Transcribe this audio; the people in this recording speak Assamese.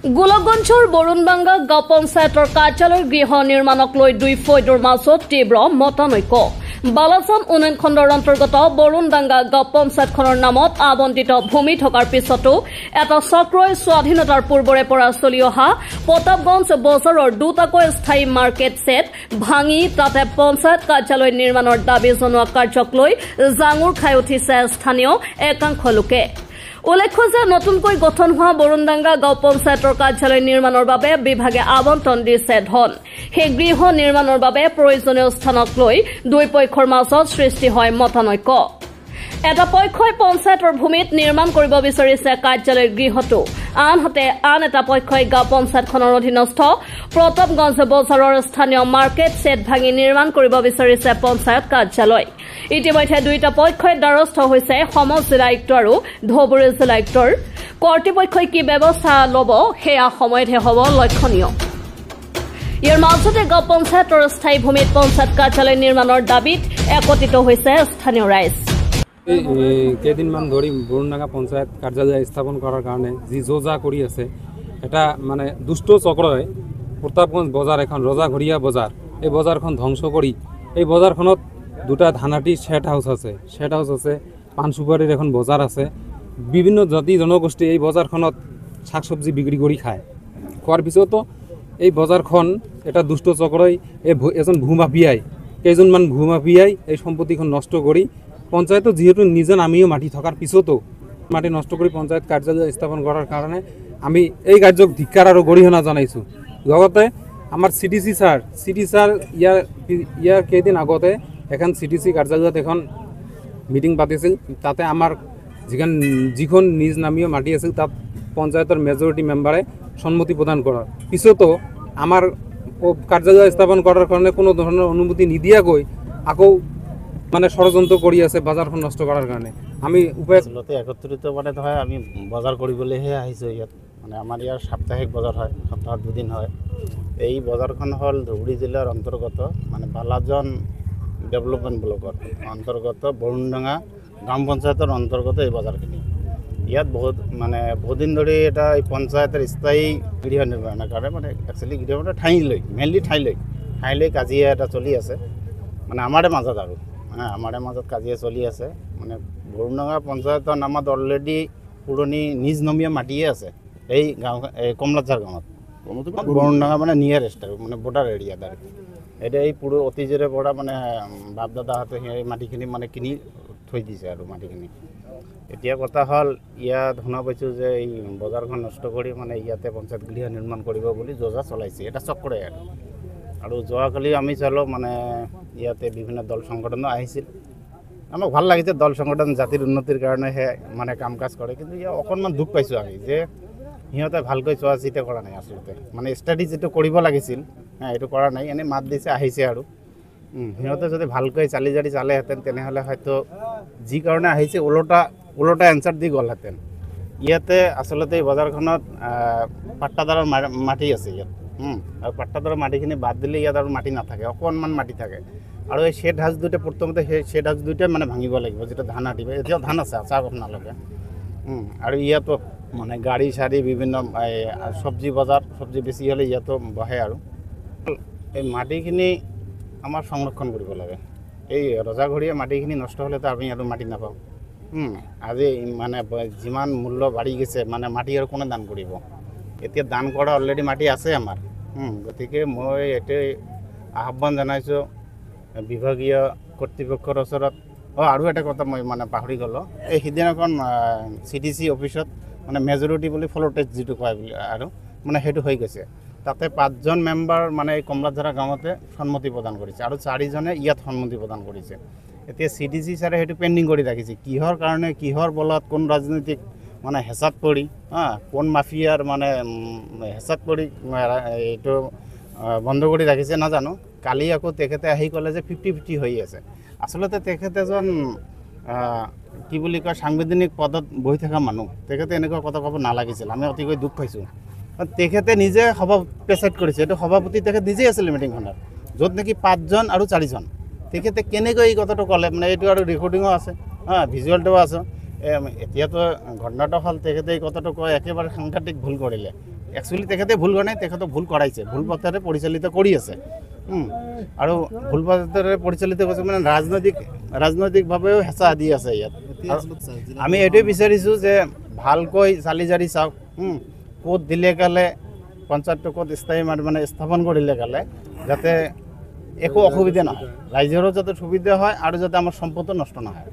গোলকগঞ্জৰ বৰুণবাঙ্গা গাঁও পঞ্চায়তৰ কাৰ্যালয় গৃহ নিৰ্মাণক লৈ দুই ফৈদৰ মাজত তীব্ৰ মতানৈক্য। বালাজান উন্নয়ন খণ্ডৰ অন্তৰ্গত বৰুণবাঙ্গা গাঁও পঞ্চায়তখনৰ নামত আবণ্টিত ভূমি থকাৰ পিছতো এটা চক্ৰই স্বাধীনতাৰ পূৰ্বৰে পৰা চলি অহা প্ৰতাপগঞ্জ বজাৰৰ দুটাকৈ স্থায়ী মাৰ্কেট ছেট ভাঙি তাতে পঞ্চায়ত কাৰ্যালয় নিৰ্মাণৰ দাবী জনোৱা কাৰ্যক লৈ জাঙুৰ খাই উঠিছে স্থানীয় একাংশ লোকে। উল্লেখ্য যে নতুনকৈ গঠন হোৱা বৰুণবাঙ্গা গাঁও পঞ্চায়তৰ কাৰ্যালয় নিৰ্মাণৰ বাবে বিভাগে আবণ্টন দিছে ধন। সেই গৃহ নিৰ্মাণৰ বাবে প্ৰয়োজনীয় স্থানক লৈ দুই পক্ষৰ মাজত সৃষ্টি হয় মতানৈক্য। এটা পক্ষই পঞ্চায়তৰ ভূমিত নিৰ্মাণ কৰিব বিচাৰিছে কাৰ্যালয়ৰ গৃহটো, আনহাতে আন এটা পক্ষই গাঁও পঞ্চায়তখনৰ অধীনস্থ প্ৰতাপগঞ্জ বজাৰৰ স্থানীয় মাৰ্কেট ছেট ভাঙি নিৰ্মাণ কৰিব বিচাৰিছে পঞ্চায়ত কাৰ্যালয়। ইতিমধ্যে দুয়োটা পক্ষই দ্বাৰস্থ হৈছে সম জিলা আয়ুক্ত আৰু ধুবুৰী জিলা আয়ুক্তৰ। কৰ্তৃপক্ষই কি ব্যৱস্থা ল'ব সেয়া সময়তহে হ'ব লক্ষণীয়। ইয়াৰ মাজতে গাঁও পঞ্চায়তৰ স্থায়ী ভূমিত পঞ্চায়ত কাৰ্যালয় নিৰ্মাণৰ দাবীত একত্ৰিত হৈছে স্থানীয় ৰাইজ। কেইদিনমান ধৰি বৰুণবাঙ্গা পঞ্চায়ত কাৰ্যালয় স্থাপন কৰাৰ কাৰণে যি যোজা কৰি আছে, এটা মানে দুষ্ট চক্ৰই প্ৰতাপগঞ্জ বজাৰ এখন ৰজাঘৰীয়া বজাৰ, এই বজাৰখন ধ্বংস কৰি এই বজাৰখনত দুটা ধানাটি শেড হাউচ আছে, পাণ চুপাৰীৰ এখন বজাৰ আছে। বিভিন্ন জাতি জনগোষ্ঠী এই বজাৰখনত শাক চব্জি বিক্ৰী কৰি খায়। খোৱাৰ পিছতো এই বজাৰখন এটা দুষ্ট চক্ৰই এজন ভূমাফিয়াই কেইজনমান ভূমাফিয়াই এই সম্পত্তিখন নষ্ট কৰি পঞ্চায়তত যিহেতু নিজৰ আমিও মাটি থকাৰ পিছতো মাটি নষ্ট কৰি পঞ্চায়ত কাৰ্যালয় স্থাপন কৰাৰ কাৰণে আমি এই কাৰ্যক ধিক্কাৰ আৰু গৰিহণা জনাইছোঁ। লগতে আমাৰ চিটিচি ছাৰ ইয়াৰ কেইদিন আগতে এখন চিটিচি কাৰ্যালয়ত এখন মিটিং পাতিছিল। তাতে আমাৰ যিখন নিজ নামীয় মাটি আছিল তাত পঞ্চায়তৰ মেজৰিটি মেম্বাৰে সন্মতি প্ৰদান কৰাৰ পিছতো আমাৰ কাৰ্যালয় স্থাপন কৰাৰ কাৰণে কোনো ধৰণৰ অনুমতি নিদিয়াকৈ আকৌ মানে ষড়যন্ত্ৰ কৰি আছে বজাৰখন নষ্ট কৰাৰ কাৰণে। আমি আচলতে একত্ৰিত মানে হয়, আমি বজাৰ কৰিবলৈহে আহিছোঁ ইয়াত। মানে আমাৰ ইয়াৰ সাপ্তাহিক বজাৰ হয়, সপ্তাহত দুদিন হয়। এই বজাৰখন হ'ল ধুবুৰী জিলাৰ অন্তৰ্গত মানে বালাজান ডেভেলপমেণ্ট ব্লকৰ অন্তৰ্গত বৰুণবাঙ্গা গ্ৰাম পঞ্চায়তৰ অন্তৰ্গত এই বজাৰখিনি। ইয়াত বহুদিন ধৰি এটা এই পঞ্চায়তৰ স্থায়ী গৃহ নিৰ্মাণৰ কাৰণে মানে একচুৱেলি গৃহ মেইনলি ঠাই লৈ কাজিয়া এটা চলি আছে, মানে আমাৰে মাজত আৰু আমাৰে মাজত কাজিয়া চলি আছে। মানে বৰুণবাঙ্গা পঞ্চায়তৰ নামত অলৰেডি পুৰণি নিজ নমীয়া মাটিয়ে আছে এই গাঁও, এই কমলাঝাৰ গাঁৱত। বৰুণবাঙ্গা মানে নিয়াৰেষ্ট আৰু মানে বৰ্ডাৰ এৰিয়াত আৰু এতিয়া এই পুৰো অতীজৰে পৰা মানে বাপ দাদাহঁতে সেই মাটিখিনি মানে কিনি থৈ দিছে আৰু মাটিখিনি। এতিয়া কথা হ'ল ইয়াত শুনা পাইছোঁ যে এই বজাৰখন নষ্ট কৰি মানে ইয়াতে পঞ্চায়ত গৃহ নিৰ্মাণ কৰিব বুলি যোজা চলাইছে, এটা চক্ৰে আৰু যোৱাকালি আমি চালোঁ মানে ইয়াতে বিভিন্ন দল সংগঠনো আহিছিল। আমাক ভাল লাগিছে, দল সংগঠন জাতিৰ উন্নতিৰ কাৰণেহে মানে কাম কাজ কৰে, কিন্তু ইয়াত অকণমান দুখ পাইছোঁ আমি যে সিহঁতে ভালকৈ চোৱা চিতা কৰা নাই। আচলতে মানে ষ্টাডি যিটো কৰিব লাগিছিল এইটো কৰা নাই, এনেই মাত দিছে আহিছে আৰু সিহঁতে যদি ভালকৈ চালি জাৰি চালেহেঁতেন তেনেহ'লে হয়তো যি কাৰণে আহিছে ওলোটা এনচাৰ দি গ'লহেঁতেন। ইয়াতে আচলতে এই বজাৰখনত পাট্টাদাৰৰ মাটি আছে ইয়াত, আৰু পাট্টাদাৰৰ মাটিখিনি বাদ দিলে ইয়াত আৰু মাটি নাথাকে, অকণমান মাটি থাকে। আৰু এই শেড হাউচ দুটা প্ৰথমতে সেই শেড হাউচ দুটাই মানে ভাঙিব লাগিব, যেতিয়া ধান আঁতিব। এতিয়াও ধান আছে, চাওক আপোনালোকে। আৰু ইয়াতো মানে গাড়ী চাড়ী বিভিন্ন চব্জি বজাৰ, চব্জি বেছি হ'লে ইয়াতো বহে। আৰু এই মাটিখিনি আমাৰ সংৰক্ষণ কৰিব লাগে। এই ৰজাঘৰীয়া মাটিখিনি নষ্ট হ'লেতো আমি আৰু মাটি নাপাওঁ। আজি মানে যিমান মূল্য বাঢ়ি গৈছে, মানে মাটি আৰু কোনে দান কৰিব? এতিয়া দান কৰা অলৰেডি মাটি আছে আমাৰ। গতিকে মই এইটোৱে আহ্বান জনাইছোঁ বিভাগীয় কৰ্তৃপক্ষৰ ওচৰত। আৰু এটা কথা মই মানে পাহৰি গ'লোঁ, এই সিদিনাখন চিটিচি অফিচত মানে মেজৰিটি বুলি ফ্ল'ৰ টেষ্ট যিটো কয় বুলি আৰু মানে সেইটো হৈ গৈছে। তাতে 5জন মেম্বাৰ মানে এই কমলাঝাৰা গাঁৱতে সন্মতি প্ৰদান কৰিছে আৰু 4জনে ইয়াত সন্মতি প্ৰদান কৰিছে। এতিয়া চিটিচি ছাৰে সেইটো পেণ্ডিং কৰি ৰাখিছে। কিহৰ কাৰণে, কিহৰ বলত, কোন ৰাজনৈতিক মানে হেঁচাত পৰি কোন মাফিয়াৰ মানে হেঁচাত পৰি এইটো বন্ধ কৰি ৰাখিছে নাজানো। কালি আকৌ তেখেতে আহি ক'লে যে 50-50 হৈ আছে। আচলতে তেখেত এজন কি বুলি কয় সাংবিধানিক পদত বহি থকা মানুহ, তেখেতে এনেকুৱা কথা ক'ব নালাগিছিল। আমি অতিকৈ দুখ পাইছোঁ। তেখেতে নিজে সভা প্ৰেচাইড কৰিছে, এইটো সভাপতি তেখেত নিজেই আছিলে মিটিংখনত, য'ত নেকি 5জন আৰু 4জন। তেখেতে কেনেকৈ এই কথাটো ক'লে, মানে এইটো আৰু ৰেকৰ্ডিঙো আছে, ভিজুৱেলটোও আছে। এতিয়াতো ঘটনাটো হ'ল তেখেতে এই কথাটো কয় একেবাৰে সাংঘাতিক ভুল কৰিলে। একচুৱেলি তেখেতে ভুল কৰা নাই, তেখেতক ভুল কৰাইছে, ভুল পথেৰে পৰিচালিত কৰি আছে। আৰু ভুল পথেৰে পৰিচালিত কৰিছে মানে ৰাজনৈতিকভাৱেও হেঁচা দি আছে ইয়াত। আমি এইটোৱে বিচাৰিছোঁ যে ভালকৈ চালি জাৰি চাওক, ক'ত দিলে কালে পঞ্চায়তটো ক'ত স্থায়ী মানে স্থাপন কৰিলে কালে যাতে একো অসুবিধা নহয়, ৰাইজৰো যাতে সুবিধা হয় আৰু যাতে আমাৰ সম্পদো নষ্ট নহয়।